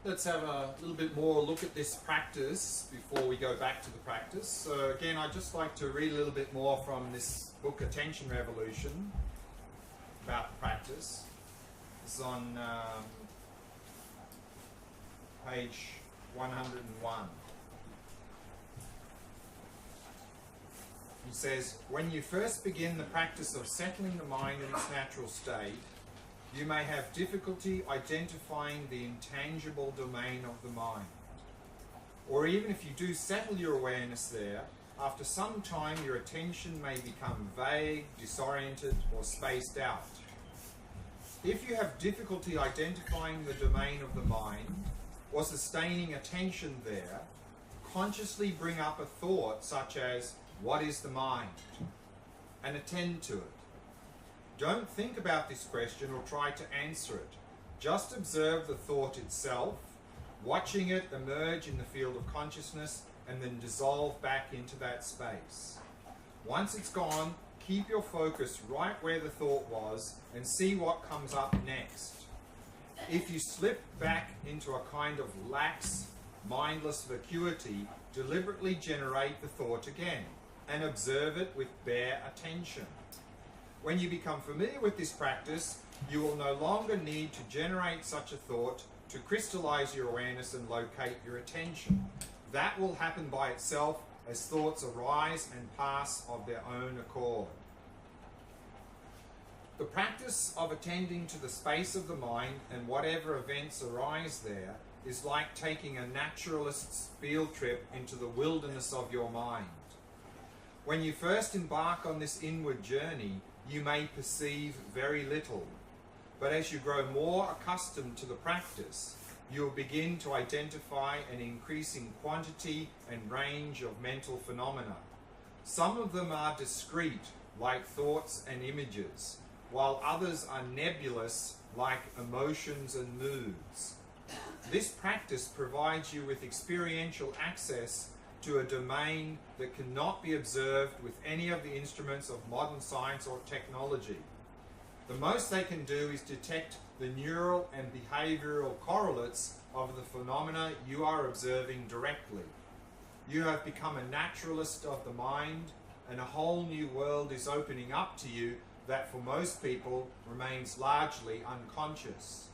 let's have a little bit more look at this practice before we go back to the practice. So again, I'd just like to read a little bit more from this book, Attention Revolution, about the practice. It's on page 101. He says, when you first begin the practice of settling the mind in its natural state, you may have difficulty identifying the intangible domain of the mind. Or even if you do settle your awareness there, after some time your attention may become vague, disoriented, or spaced out. If you have difficulty identifying the domain of the mind, or sustaining attention there, consciously bring up a thought such as, what is the mind? And attend to it. Don't think about this question or try to answer it. Just observe the thought itself, watching it emerge in the field of consciousness and then dissolve back into that space. Once it's gone, keep your focus right where the thought was and see what comes up next. If you slip back into a kind of lax, mindless vacuity, deliberately generate the thought again and observe it with bare attention. When you become familiar with this practice, you will no longer need to generate such a thought to crystallize your awareness and locate your attention. That will happen by itself as thoughts arise and pass of their own accord. The practice of attending to the space of the mind and whatever events arise there is like taking a naturalist's field trip into the wilderness of your mind. When you first embark on this inward journey, you may perceive very little, but as you grow more accustomed to the practice, you will begin to identify an increasing quantity and range of mental phenomena. Some of them are discrete, like thoughts and images, while others are nebulous, like emotions and moods. This practice provides you with experiential access to a domain that cannot be observed with any of the instruments of modern science or technology. The most they can do is detect the neural and behavioral correlates of the phenomena you are observing directly. You have become a naturalist of the mind, and a whole new world is opening up to you that for most people remains largely unconscious.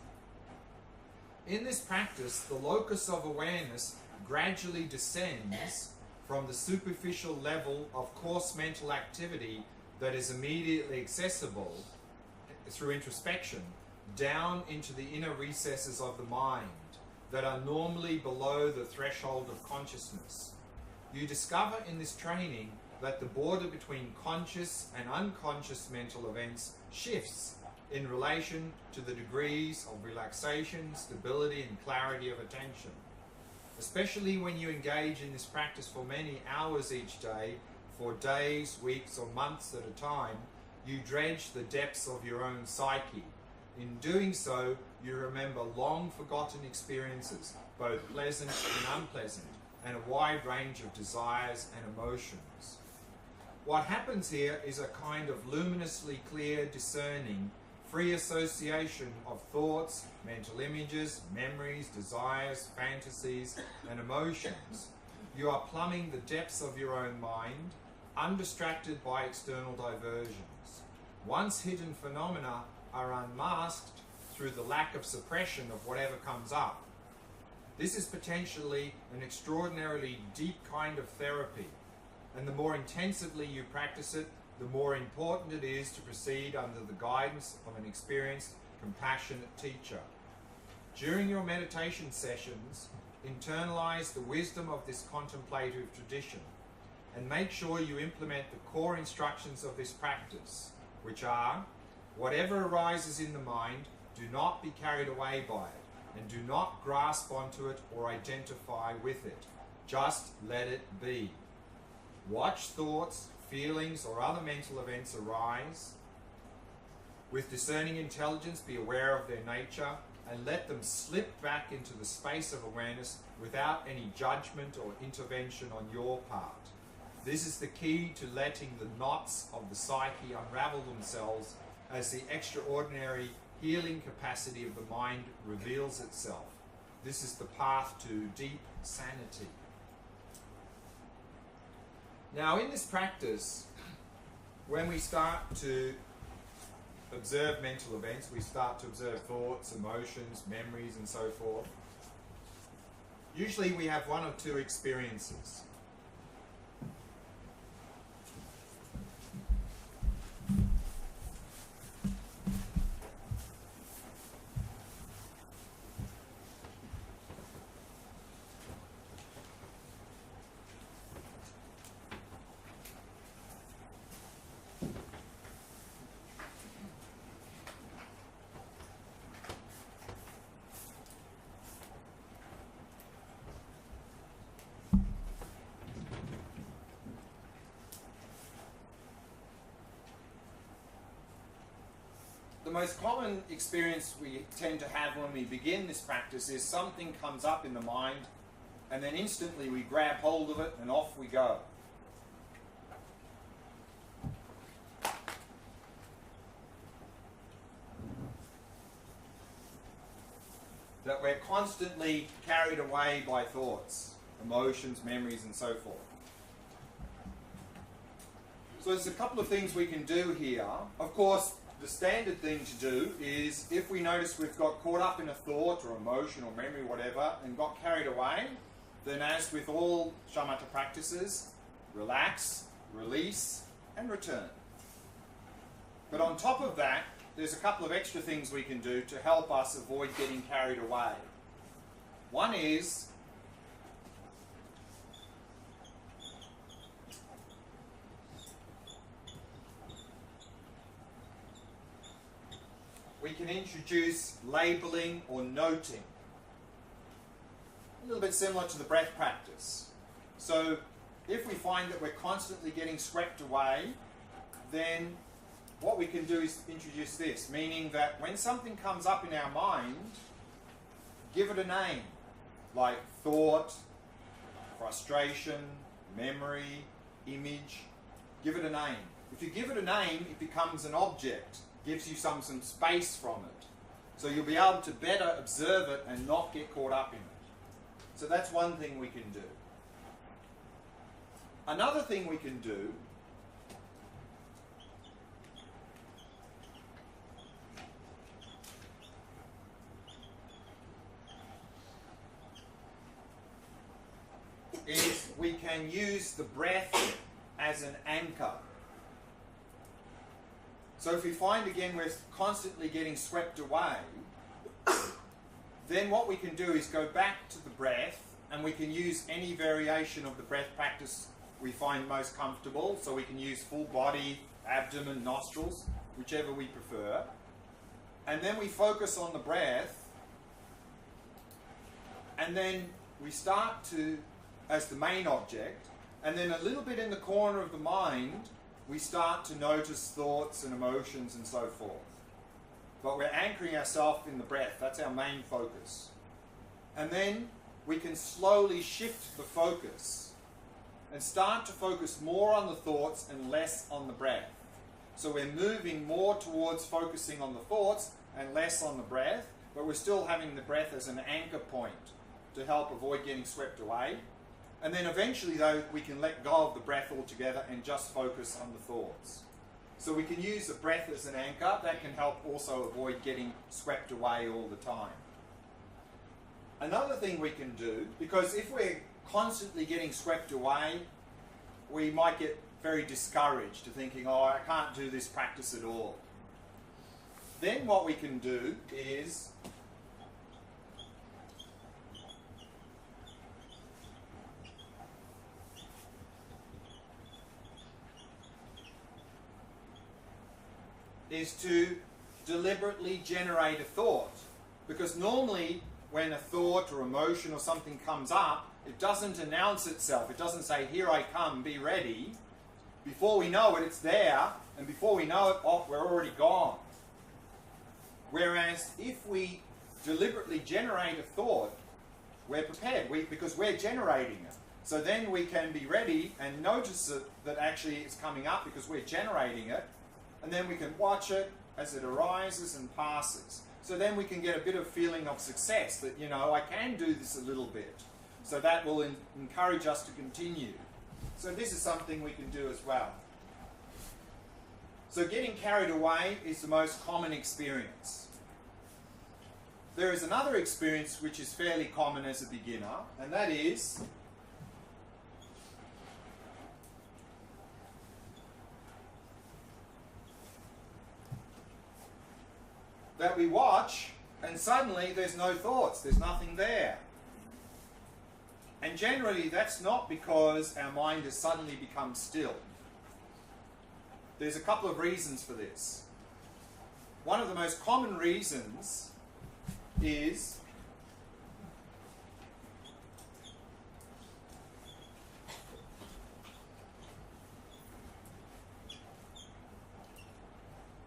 In this practice, the locus of awareness gradually descends from the superficial level of coarse mental activity that is immediately accessible through introspection down into the inner recesses of the mind that are normally below the threshold of consciousness. You discover in this training that the border between conscious and unconscious mental events shifts in relation to the degrees of relaxation, stability, and clarity of attention. Especially when you engage in this practice for many hours each day, for days, weeks, or months at a time, you dredge the depths of your own psyche. In doing so, you remember long forgotten experiences, both pleasant and unpleasant, and a wide range of desires and emotions. What happens here is a kind of luminously clear, discerning, free association of thoughts, mental images, memories, desires, fantasies, and emotions. You are plumbing the depths of your own mind, undistracted by external diversions. Once hidden phenomena are unmasked through the lack of suppression of whatever comes up. This is potentially an extraordinarily deep kind of therapy, and the more intensively you practice it, the more important it is to proceed under the guidance of an experienced, compassionate teacher. During your meditation sessions, internalize the wisdom of this contemplative tradition and make sure you implement the core instructions of this practice, which are, whatever arises in the mind, do not be carried away by it, and do not grasp onto it or identify with it. Just let it be. Watch thoughts, feelings, or other mental events arise. With discerning intelligence, be aware of their nature and let them slip back into the space of awareness without any judgment or intervention on your part. This is the key to letting the knots of the psyche unravel themselves as the extraordinary healing capacity of the mind reveals itself. This is the path to deep sanity. Now, in this practice, when we start to observe mental events, we start to observe thoughts, emotions, memories, and so forth. Usually we have one or two experiences. The most common experience we tend to have when we begin this practice is something comes up in the mind and then instantly we grab hold of it and off we go. That we're constantly carried away by thoughts, emotions, memories, and so forth. So there's a couple of things we can do here. Of course, the standard thing to do is, if we notice we've got caught up in a thought or emotion or memory, whatever, and got carried away, then as with all shamatha practices, relax, release, and return. But on top of that, there's a couple of extra things we can do to help us avoid getting carried away. One is we can introduce labeling or noting. A little bit similar to the breath practice. So if we find that we're constantly getting swept away, then what we can do is introduce this, meaning that when something comes up in our mind, give it a name, like thought, frustration, memory, image. Give it a name. If you give it a name, it becomes an object. Gives you some space from it. So you'll be able to better observe it and not get caught up in it. So that's one thing we can do. Another thing we can do is we can use the breath as an anchor. So if we find again we're constantly getting swept away, then what we can do is go back to the breath, and we can use any variation of the breath practice we find most comfortable. So we can use full body, abdomen, nostrils, whichever we prefer. And then we focus on the breath, and then we start to, as the main object, and then a little bit in the corner of the mind, we start to notice thoughts and emotions and so forth. But we're anchoring ourselves in the breath. That's our main focus. And then we can slowly shift the focus and start to focus more on the thoughts and less on the breath. So we're moving more towards focusing on the thoughts and less on the breath, but we're still having the breath as an anchor point to help avoid getting swept away. And then eventually, though, we can let go of the breath altogether and just focus on the thoughts. So we can use the breath as an anchor. That can help also avoid getting swept away all the time. Another thing we can do, because if we're constantly getting swept away, we might get very discouraged to thinking, oh, I can't do this practice at all. Then what we can do is to deliberately generate a thought. Because normally when a thought or emotion or something comes up, it doesn't announce itself. It doesn't say, here I come, be ready. Before we know it, it's there. And before we know it, oh, we're already gone. Whereas if we deliberately generate a thought, we're prepared because we're generating it. So then we can be ready and notice it, that actually it's coming up because we're generating it. And then we can watch it as it arises and passes. So then we can get a bit of feeling of success that, you know, I can do this a little bit. So that will encourage us to continue. So this is something we can do as well. So getting carried away is the most common experience. There is another experience which is fairly common as a beginner, and that is that we watch and suddenly there's no thoughts, there's nothing there. And generally that's not because our mind has suddenly become still. There's a couple of reasons for this. One of the most common reasons is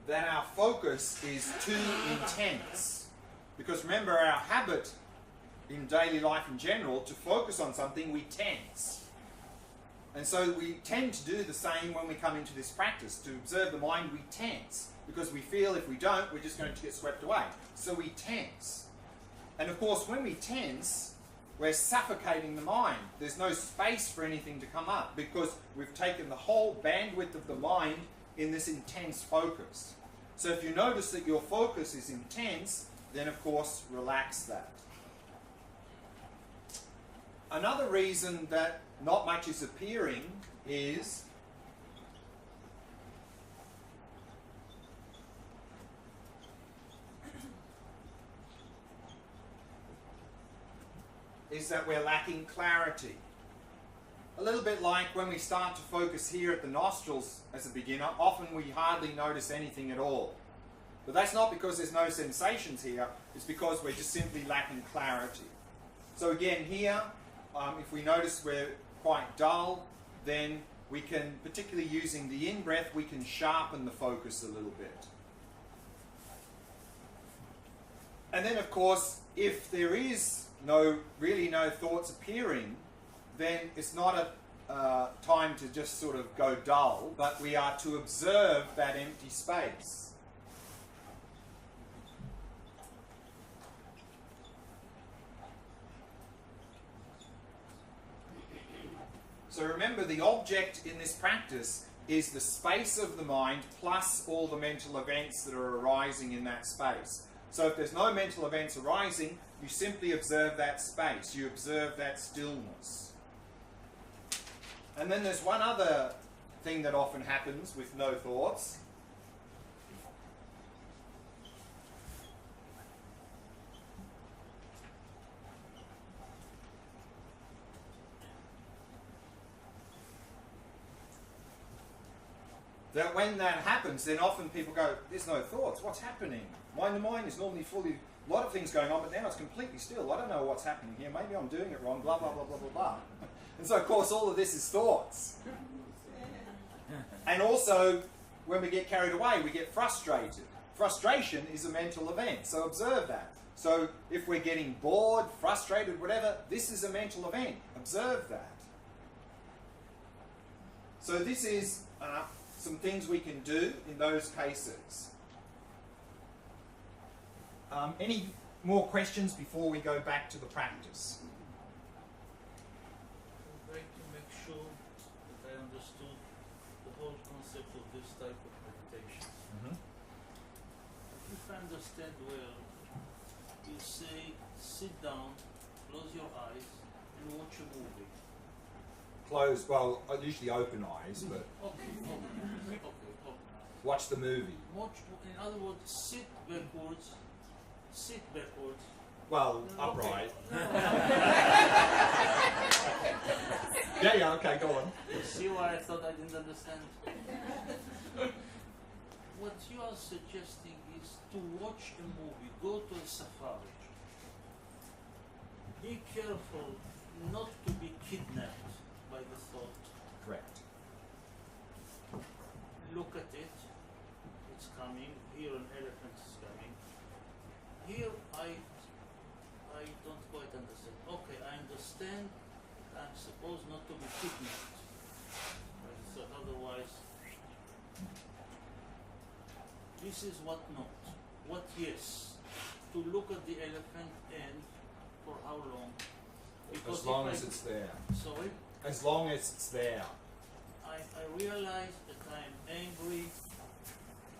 that our focus is too intense. Because remember, our habit in daily life in general, to focus on something, we tense. And so we tend to do the same when we come into this practice. To observe the mind, we tense. Because we feel if we don't, we're just going to get swept away. So we tense. And of course, when we tense, we're suffocating the mind. There's no space for anything to come up because we've taken the whole bandwidth of the mind in this intense focus. So if you notice that your focus is intense, then of course relax that. Another reason that not much is appearing is that we're lacking clarity. A little bit like when we start to focus here at the nostrils as a beginner, often we hardly notice anything at all. But that's not because there's no sensations here, it's because we're just simply lacking clarity. So again here, if we notice we're quite dull, then we can, particularly using the in-breath, we can sharpen the focus a little bit. And then of course, if there is really no thoughts appearing, then it's not a time to just sort of go dull, but we are to observe that empty space. So remember, the object in this practice is the space of the mind plus all the mental events that are arising in that space. So if there's no mental events arising, you simply observe that space. You observe that stillness. And then there's one other thing that often happens with no thoughts. That when that happens, then often people go, there's no thoughts, what's happening? The mind is normally fully, a lot of things going on, but now it's completely still. I don't know what's happening here, maybe I'm doing it wrong, blah, blah, blah, blah, blah, blah. And so of course all of this is thoughts. And also, when we get carried away, we get frustrated. Frustration is a mental event, so observe that. So if we're getting bored, frustrated, whatever, this is a mental event. Observe that. So this is some things we can do in those cases. Any more questions before we go back to the practice? I'd like to make sure that I understood the whole concept of this type of meditation. If I understand well, you say sit down, close your eyes, and watch a movie. Close, well, usually open eyes, but Okay. watch the movie. In other words, sit backwards. Well, Okay. upright. No. Yeah, okay, go on. See why I thought I didn't understand? What you are suggesting is to watch a movie, go to a safari. Be careful not to be kidnapped by the thought. Correct. Look at it. It's coming. Here an elephant is coming. Here I don't quite understand. Okay, I understand. I'm supposed not to be kidnapped by the thought. Otherwise, this is what not. What yes. to look at the elephant and for how long? Because As long if as it's there. Sorry? As long as it's there. I realized that I'm angry.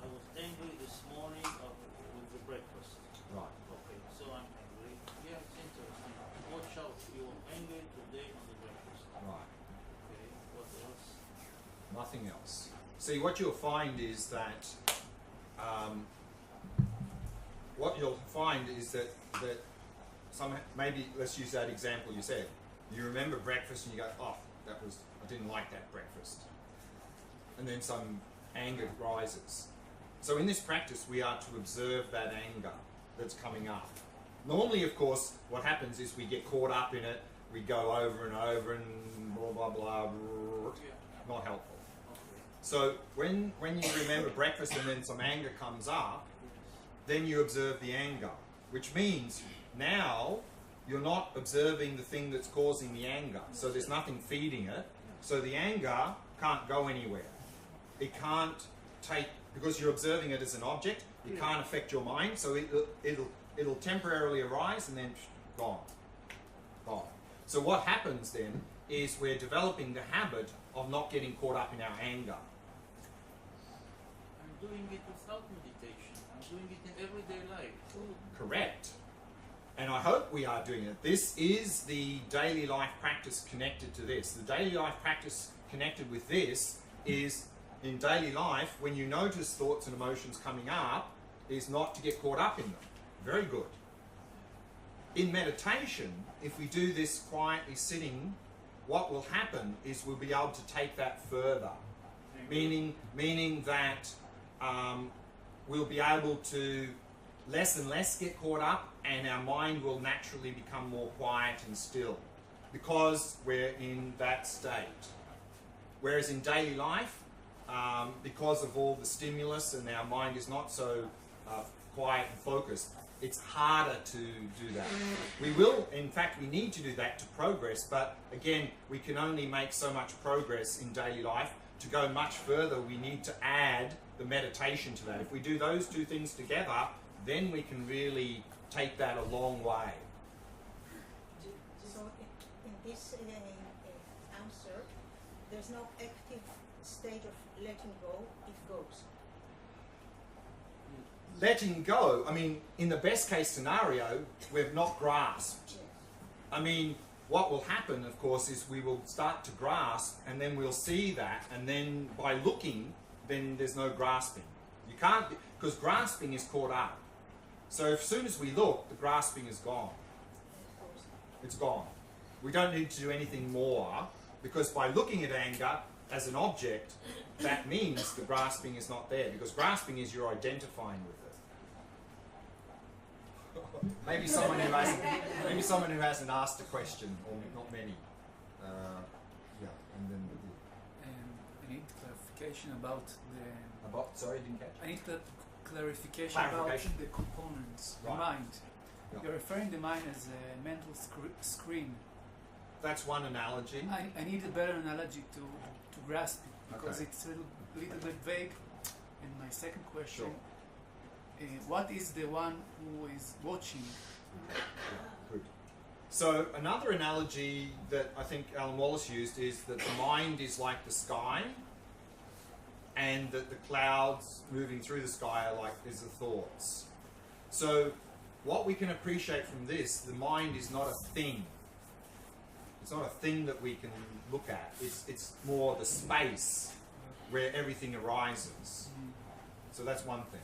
I was angry this morning with the breakfast. Right. Okay, so I'm angry. Yeah, it's interesting. Watch out, you are angry today on the breakfast. Right. Okay, what else? Nothing else. See, what you'll find is that maybe let's use that example you said. You remember breakfast and you go, oh, I didn't like that breakfast. And then some anger rises. So in this practice, we are to observe that anger that's coming up. Normally, of course, what happens is we get caught up in it, we go over and over and blah, blah, blah, blah. Not helpful. So when you remember breakfast and then some anger comes up, then you observe the anger, which means now you're not observing the thing that's causing the anger. So there's nothing feeding it. So the anger can't go anywhere. It can't take, because you're observing it as an object, it can't affect your mind, so it'll temporarily arise and then gone. So what happens then is we're developing the habit of not getting caught up in our anger. I'm doing it without meditation. I'm doing it in everyday life. Correct. And I hope we are doing it. This is the daily life practice connected to this. The daily life practice connected with this is, in daily life, when you notice thoughts and emotions coming up, is not to get caught up in them. Very good. In meditation, if we do this quietly sitting, what will happen is we'll be able to take that further. Meaning that we'll be able to less and less get caught up, and our mind will naturally become more quiet and still because we're in that state. Whereas in daily life, because of all the stimulus and our mind is not so quiet and focused, it's harder to do that. We will, in fact, we need to do that to progress, but again, we can only make so much progress in daily life. To go much further, we need to add the meditation to that. If we do those two things together, then we can really take that a long way. So in this answer, there's no active stage of letting go, it goes. Letting go, I mean, in the best case scenario, we've not grasped. I mean, what will happen, of course, is we will start to grasp, and then we'll see that, and then by looking, then there's no grasping. You can't, because grasping is caught up. So as soon as we look, the grasping is gone. It's gone. We don't need to do anything more, because by looking at anger as an object, that means the grasping is not there, because grasping is you're identifying with it. Maybe someone who hasn't asked a question, or not many. And then I need clarification about the. Sorry, didn't catch. I need clarification about the components, Right. the mind. Yeah. You're referring the mind as a mental screen. That's one analogy. I need a better analogy to grasp it, because Okay. it's a little bit vague. And my second question, Sure. What is the one who is watching? Good. So another analogy that I think Alan Wallace used is that the mind is like the sky, and that the clouds moving through the sky are like is the thoughts. So what we can appreciate from this, the mind is not a thing. It's not a thing that we can look at. It's more the space where everything arises. So that's one thing.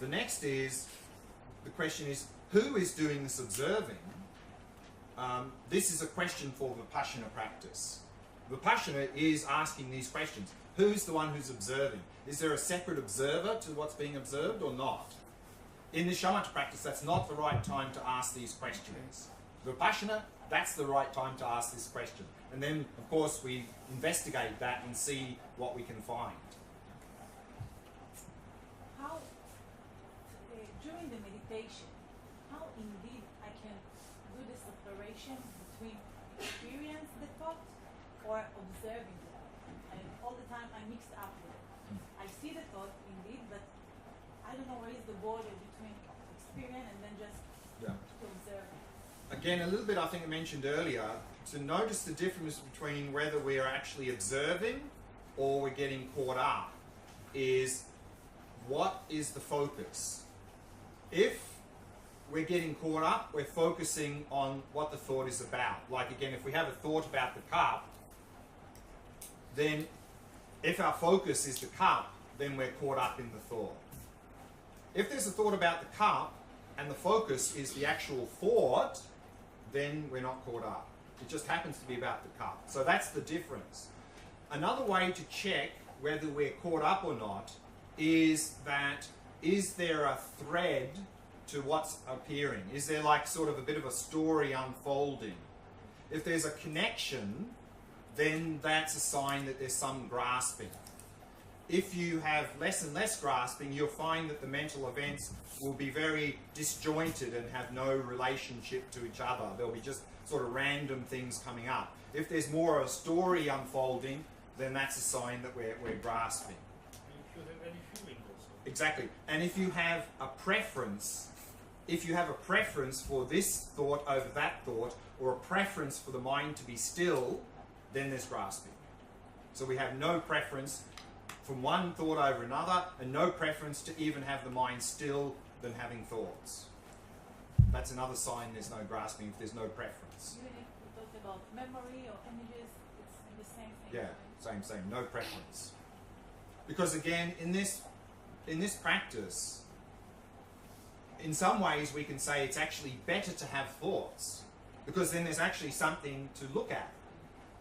The next is, the question is, who is doing this observing? This is a question for Vipassana practice. Vipassana is asking these questions. Who's the one who's observing? Is there a separate observer to what's being observed or not? In the shamatha practice, that's not the right time to ask these questions. Vipassana, that's the right time to ask this question. And then, of course, we investigate that and see what we can find. How, during the meditation, how indeed I can do the separation between experience the thought or observing the thought? And all the time I mix up with it. I see the thought indeed, but I don't know where is the border between experience and then just Yeah. to observe it. Again, a little bit I think I mentioned earlier, to notice the difference between whether we are actually observing or we're getting caught up is what is the focus. If we're getting caught up, we're focusing on what the thought is about. Like again, if we have a thought about the cup, then if our focus is the cup, then we're caught up in the thought. If there's a thought about the cup and the focus is the actual thought, then we're not caught up. It just happens to be about the cup. So that's the difference. Another way to check whether we're caught up or not is that, is there a thread to what's appearing? Is there like sort of a bit of a story unfolding? If there's a connection, then that's a sign that there's some grasping. If you have less and less grasping, you'll find that the mental events will be very disjointed and have no relationship to each other. There'll be just sort of random things coming up. If there's more of a story unfolding, then that's a sign that we're grasping. And if you have any feeling also. Exactly. And if you have a preference, for this thought over that thought, or a preference for the mind to be still, then there's grasping. So we have no preference from one thought over another, and no preference to even have the mind still than having thoughts. That's another sign there's no grasping if there's no preference. Even if we talk about memory or images, it's the same thing. Yeah, right? same, no preference. Because again, in this practice, in some ways we can say it's actually better to have thoughts, because then there's actually something to look at.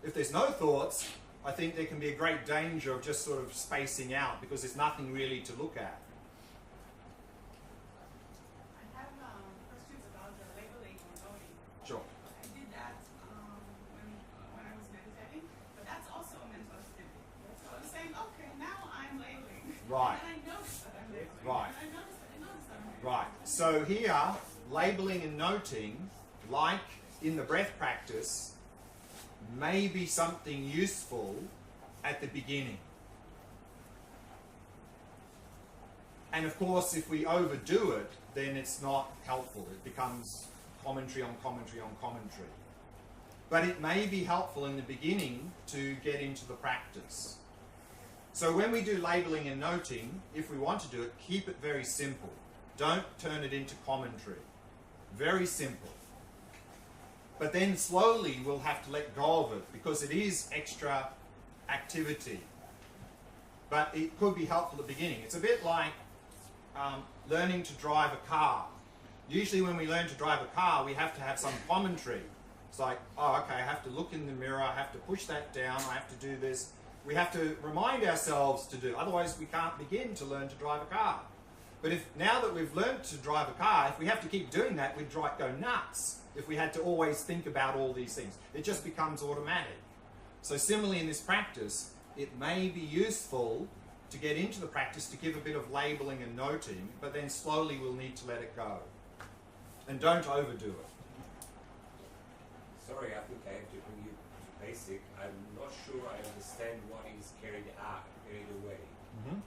If there's no thoughts, I think there can be a great danger of just sort of spacing out because there's nothing really to look at. I have questions about the labeling or noting. Sure. I did that when I was meditating, but that's also a mental activity. So I'm saying, okay, now I'm labeling. Right. And I notice that I'm labeling. Right. And I notice that I'm labeling. Right. So here, labeling and noting, like in the breath practice, may be something useful at the beginning. And of course, if we overdo it, then it's not helpful. It becomes commentary on commentary on commentary. But it may be helpful in the beginning to get into the practice. So when we do labeling and noting, if we want to do it, keep it very simple. Don't turn it into commentary. Very simple. But then slowly we'll have to let go of it because it is extra activity. But it could be helpful at the beginning. It's a bit like learning to drive a car. Usually when we learn to drive a car, we have to have some commentary. It's like, oh, okay, I have to look in the mirror, I have to push that down, I have to do this. We have to remind ourselves to do, otherwise we can't begin to learn to drive a car. But if now that we've learned to drive a car, if we have to keep doing that, we'd go nuts if we had to always think about all these things. It just becomes automatic. So similarly in this practice, it may be useful to get into the practice to give a bit of labeling and noting, but then slowly we'll need to let it go. And don't overdo it. Sorry, I think I have to bring you to basic. I'm not sure I understand what is carried away. Mm-hmm.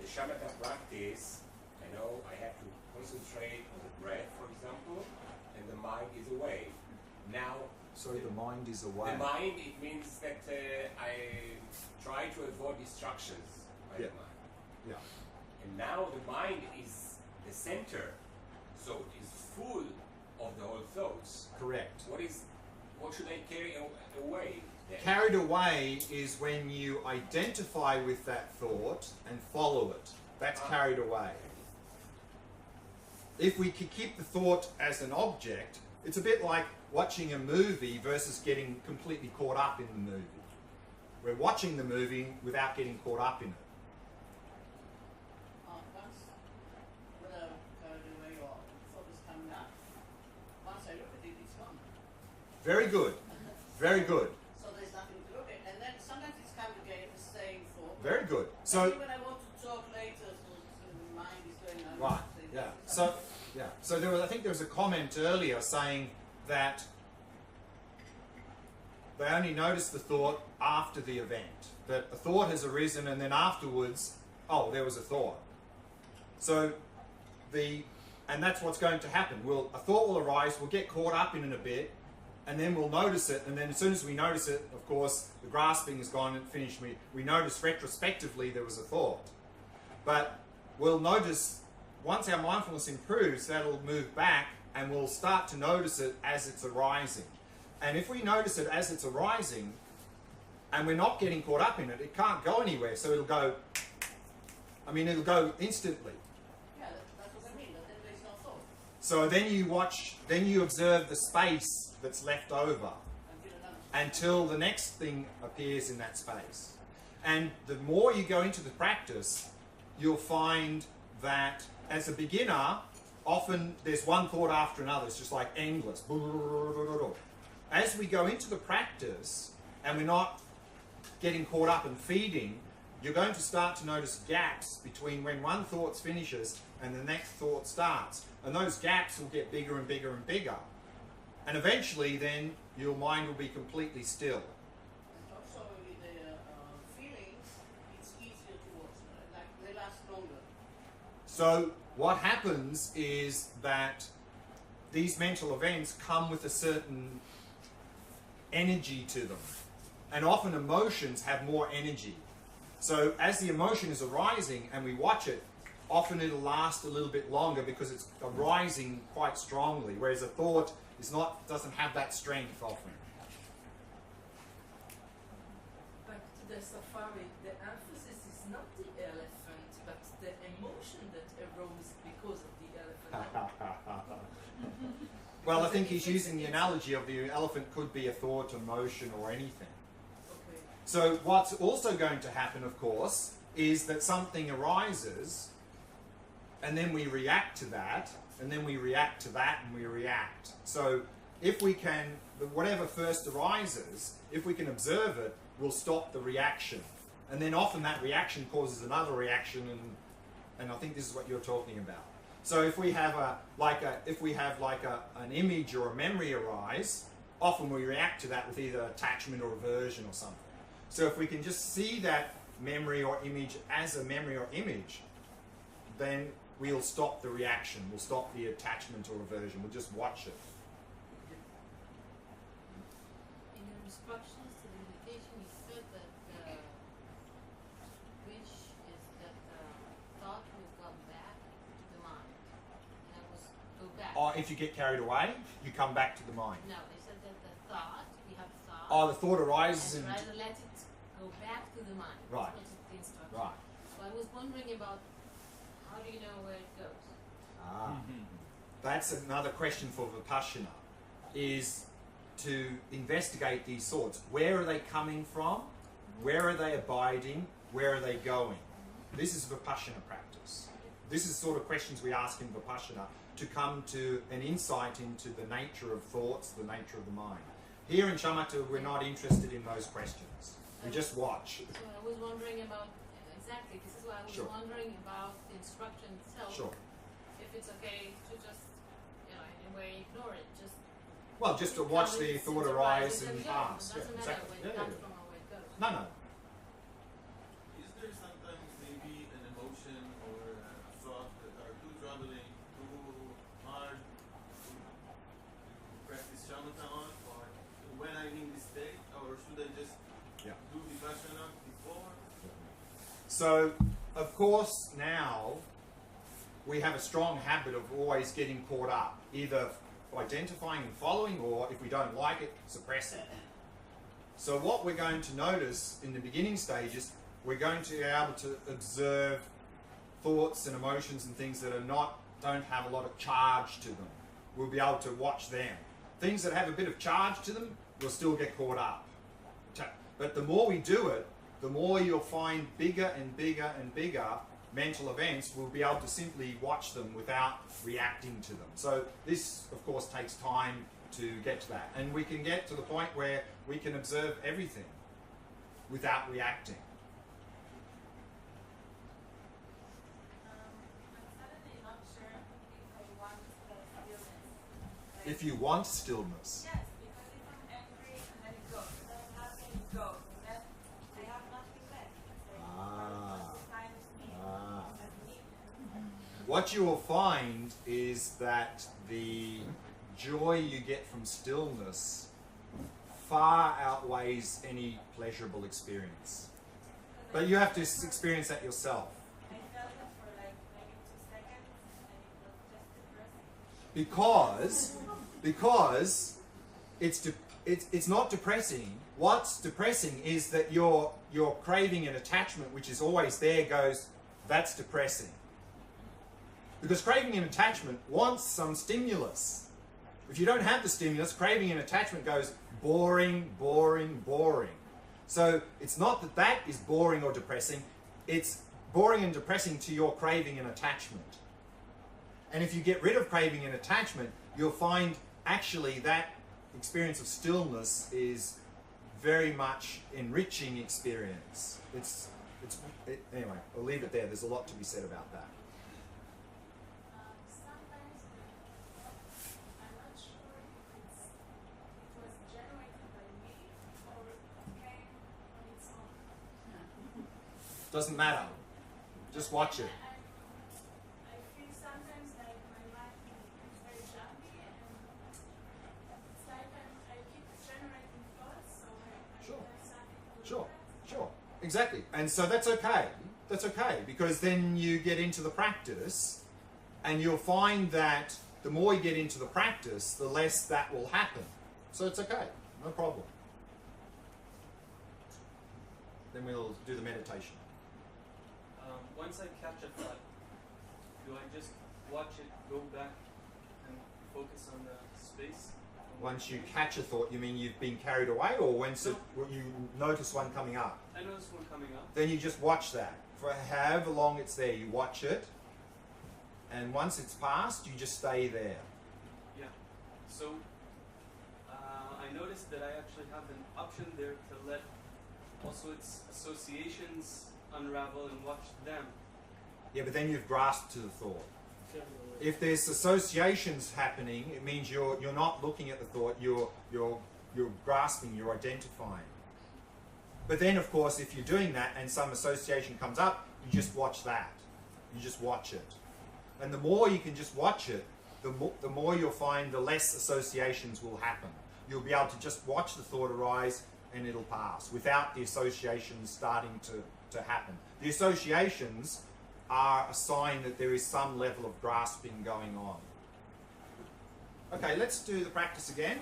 The shamatha practice, I know I have to concentrate on the breath, for example, and the mind is away. Now, Sorry, the mind is away. the mind, it means that I try to avoid distractions by the mind. Yeah. And now the mind is the center, so it is full of the whole thoughts. Correct. What should I carry away then? Carried away is when you identify with that thought and follow it. That's carried away. If we could keep the thought as an object, it's a bit like watching a movie versus getting completely caught up in the movie. We're watching the movie without getting caught up in it. Once, without carried away or thought is coming up, once I look at it, it's gone. Very good. Very good. So there's nothing to look at. And then sometimes it's come again, the same thought. Very good. Maybe So, when I want to talk later, so the mind is going on. right, yeah. So I think there was a comment earlier saying that they only notice the thought after the event. That a thought has arisen and then afterwards, oh, there was a thought. So the And that's what's going to happen. A thought will arise, we'll get caught up in it a bit, and then we'll notice it, and then as soon as we notice it, of course, the grasping is gone and finished. We notice retrospectively there was a thought. But we'll notice, once our mindfulness improves, that'll move back, and we'll start to notice it as it's arising. And if we notice it as it's arising, and we're not getting caught up in it, it can't go anywhere, so it'll go, it'll go instantly. Yeah, that's what I mean, but then there's no thought. So then you observe the space that's left over until the next thing appears in that space. And the more you go into the practice, you'll find that as a beginner, often there's one thought after another. It's just like endless. As we go into the practice and we're not getting caught up and feeding, you're going to start to notice gaps between when one thought finishes and the next thought starts. And those gaps will get bigger and bigger and bigger. And eventually then your mind will be completely still. And also with the feelings, it's easier to watch, like they last longer. So what happens is that these mental events come with a certain energy to them. And often emotions have more energy. So as the emotion is arising and we watch it, often it'll last a little bit longer because it's arising quite strongly, whereas a thought doesn't have that strength often. Back to the safari, the emphasis is not the elephant, but the emotion that arose because of the elephant. Well, I think he's using the analogy of the elephant could be a thought, emotion, or anything. Okay. So what's also going to happen, of course, is that something arises, and then we react to that, and then we react to that, and we react. So if we can, whatever first arises, if we can observe it, we'll stop the reaction. And then often that reaction causes another reaction, and I think this is what you're talking about. So if we have an image or a memory arise, often we react to that with either attachment or aversion or something. So if we can just see that memory or image as a memory or image, then we'll stop the reaction, we'll stop the attachment or aversion, we'll just watch it. In your instructions to the meditation, you said that the wish is that the thought will come back to the mind. And that was go back. Or if you get carried away, you come back to the mind. No, they said that the thought, we have thought. Oh, the thought arises and and... rather let it go back to the mind. Right. That's what the instruction. Right. So I was wondering about how do you know where it goes? That's another question for Vipassana, is to investigate these thoughts. Where are they coming from? Where are they abiding? Where are they going? This is Vipassana practice. This is sort of questions we ask in Vipassana to come to an insight into the nature of thoughts, the nature of the mind. Here in Shamatha, we're not interested in those questions. We just watch. So I was wondering about, exactly, this is why I was Sure. wondering about the instruction itself. Sure. If it's okay to just, in a way, ignore it. Well, just to watch the thought arise and pass. It doesn't matter exactly. where it comes from or where it goes. No, no. Is there sometimes maybe an emotion or a thought that are too troubling, too hard to practice shamatha on, or when I'm in this state, or should I just do vipassana before? So, of course, now we have a strong habit of always getting caught up, either identifying and following, or if we don't like it, suppressing. So what we're going to notice in the beginning stages, we're going to be able to observe thoughts and emotions and things that don't have a lot of charge to them. We'll be able to watch them. Things that have a bit of charge to them, we'll still get caught up. But the more we do it, the more you'll find bigger and bigger and bigger mental events. We'll be able to simply watch them without reacting to them. So this, of course, takes time to get to that. And we can get to the point where we can observe everything without reacting. If you want stillness. Yes, because if I'm angry and then it goes, and then I'm happy and it goes, and then I have nothing left. It's like, it's kind of me. what you will find is that the joy you get from stillness far outweighs any pleasurable experience. But you have to experience that yourself. I felt it for like maybe 2 seconds and it was just depressing. Because it's not depressing. What's depressing is that your craving and attachment, which is always there, goes, that's depressing. Because craving and attachment wants some stimulus. If you don't have the stimulus, craving and attachment goes boring, boring, boring. So it's not that that is boring or depressing, it's boring and depressing to your craving and attachment. And if you get rid of craving and attachment, you'll find actually that experience of stillness is very much enriching experience. Anyway, I'll leave it there. There's a lot to be said about that. Sometimes I'm not sure if it was generated by me or came on its own. Doesn't matter. Just watch it. I feel sometimes like my mind is very jumpy and it's like I keep generating thoughts, so I Sure. have something to Sure, look at. sure. Exactly. And so that's okay. That's okay, because then you get into the practice and you'll find that the more you get into the practice, the less that will happen. So it's okay. No problem. Then we'll do the meditation. Once I catch a thought, do I just watch it go back and focus on the space? Once you catch a thought, you mean you've been carried away, or once you notice one coming up? I notice one coming up. Then you just watch that. For however long it's there, you watch it. And once it's passed, you just stay there. Yeah. So I noticed that I actually have an option there to let also its associations unravel and watch them. Yeah, but then you've grasped to the thought. If there's associations happening, it means you're not looking at the thought, you're grasping, you're identifying. But then, of course, if you're doing that and some association comes up, you just watch that. You just watch it. And the more you can just watch it, the more you'll find the less associations will happen. You'll be able to just watch the thought arise and it'll pass without the associations starting to happen. The associations are a sign that there is some level of grasping going on. Okay, let's do the practice again.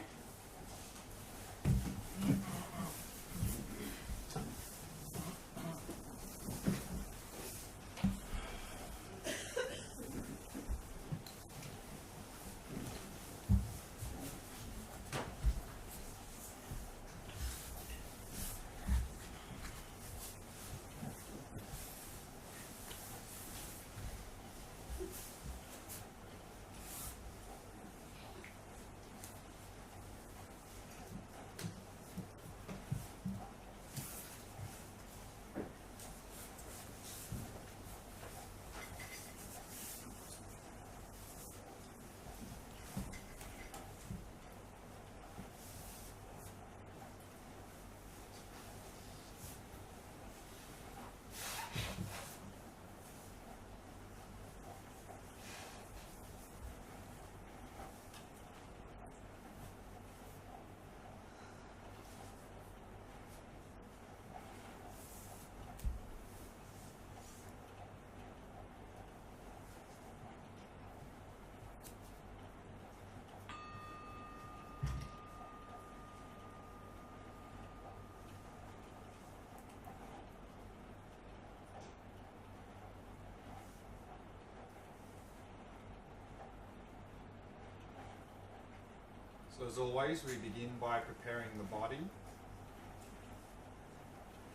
So as always, we begin by preparing the body,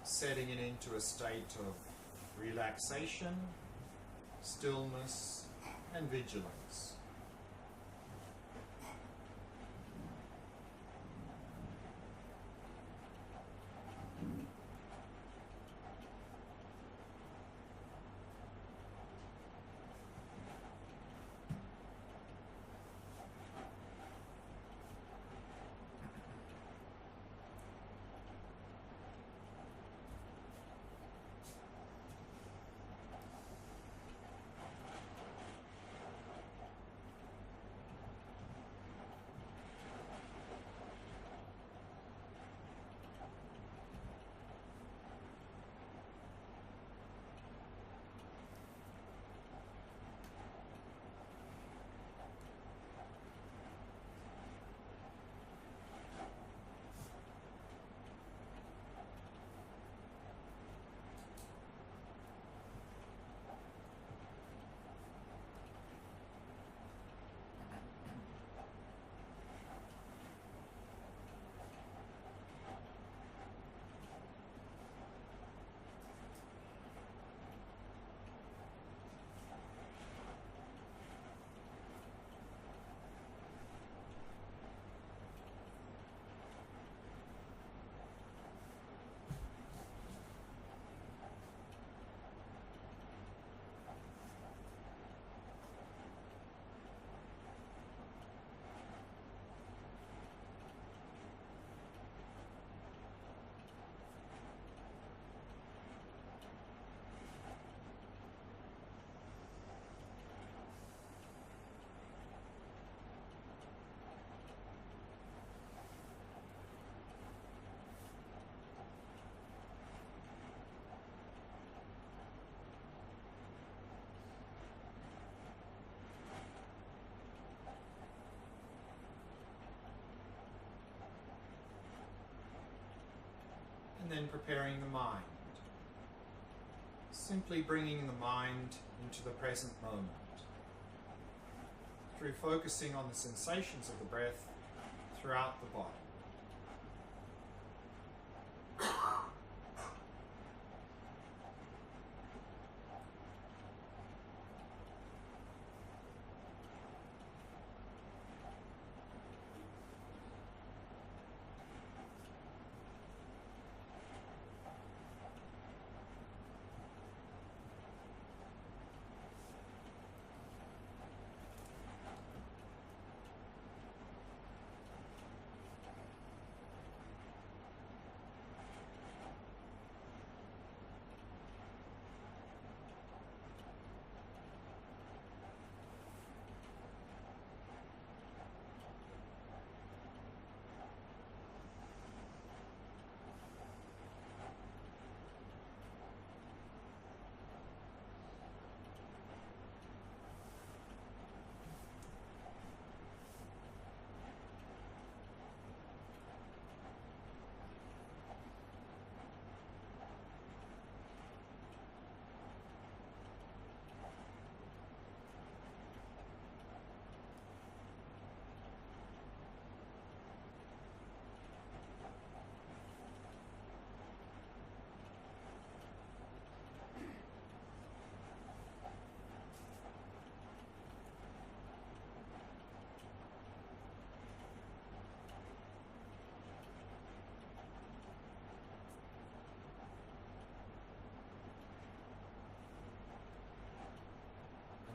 setting it into a state of relaxation, stillness, and vigilance. and then preparing the mind. Simply bringing the mind into the present moment through focusing on the sensations of the breath throughout the body.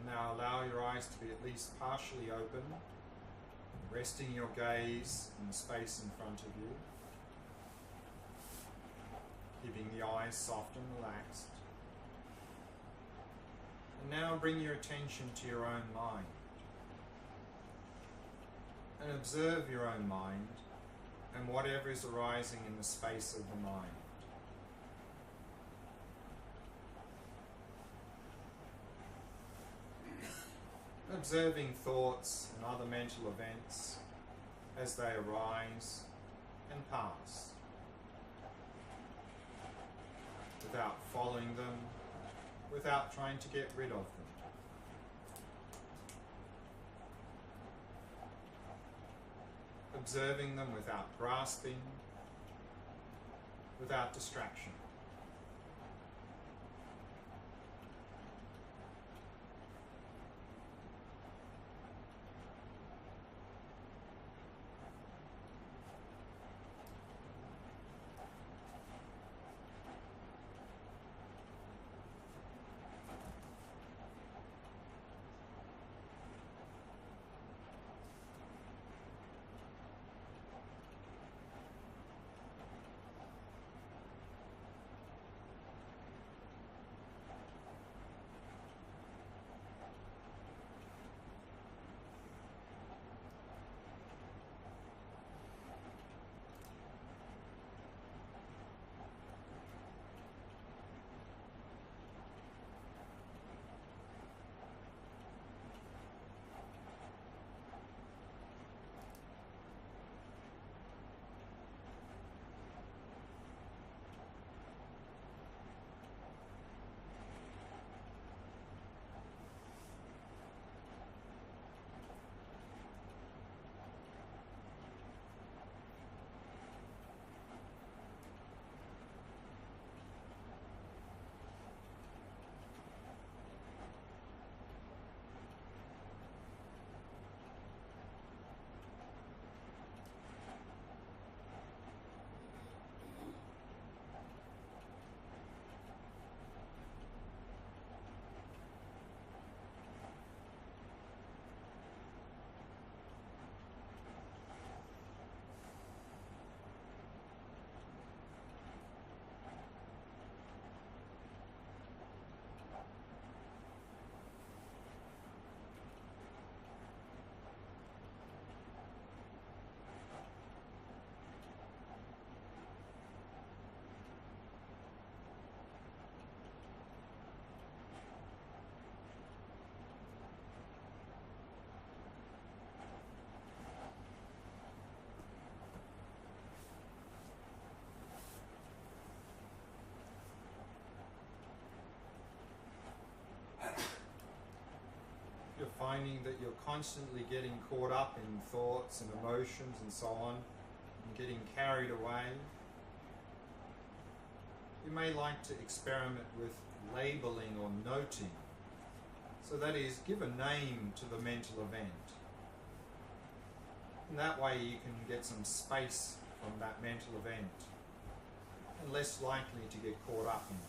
Now allow your eyes to be at least partially open, resting your gaze in the space in front of you, keeping the eyes soft and relaxed. And now bring your attention to your own mind and observe your own mind and whatever is arising in the space of the mind. Observing thoughts and other mental events as they arise and pass, without following them, without trying to get rid of them. Observing them without grasping, without distraction. finding that you're constantly getting caught up in thoughts and emotions and so on, and getting carried away, you may like to experiment with labeling or noting. So that is, give a name to the mental event. And that way you can get some space from that mental event and less likely to get caught up in it.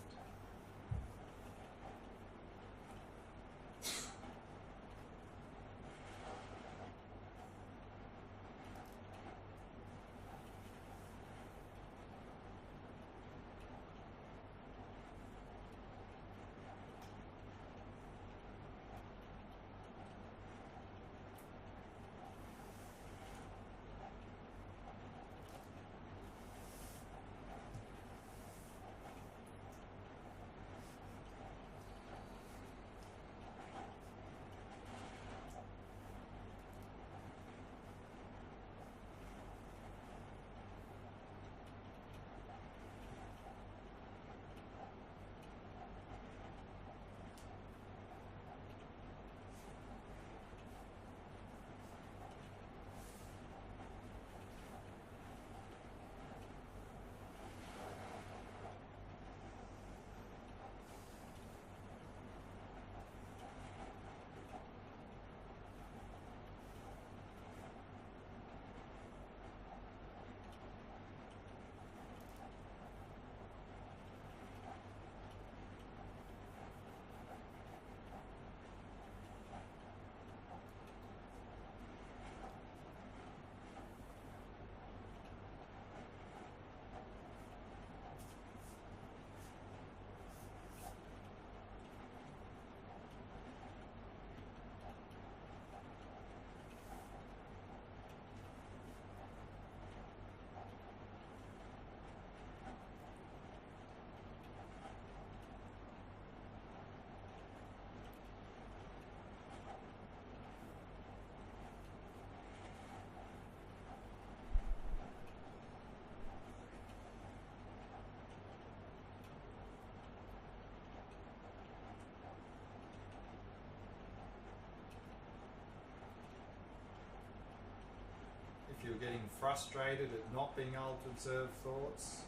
If you're getting frustrated at not being able to observe thoughts,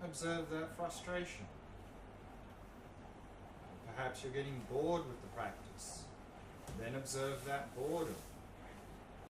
observe that frustration. Perhaps you're getting bored with the practice, then observe that boredom.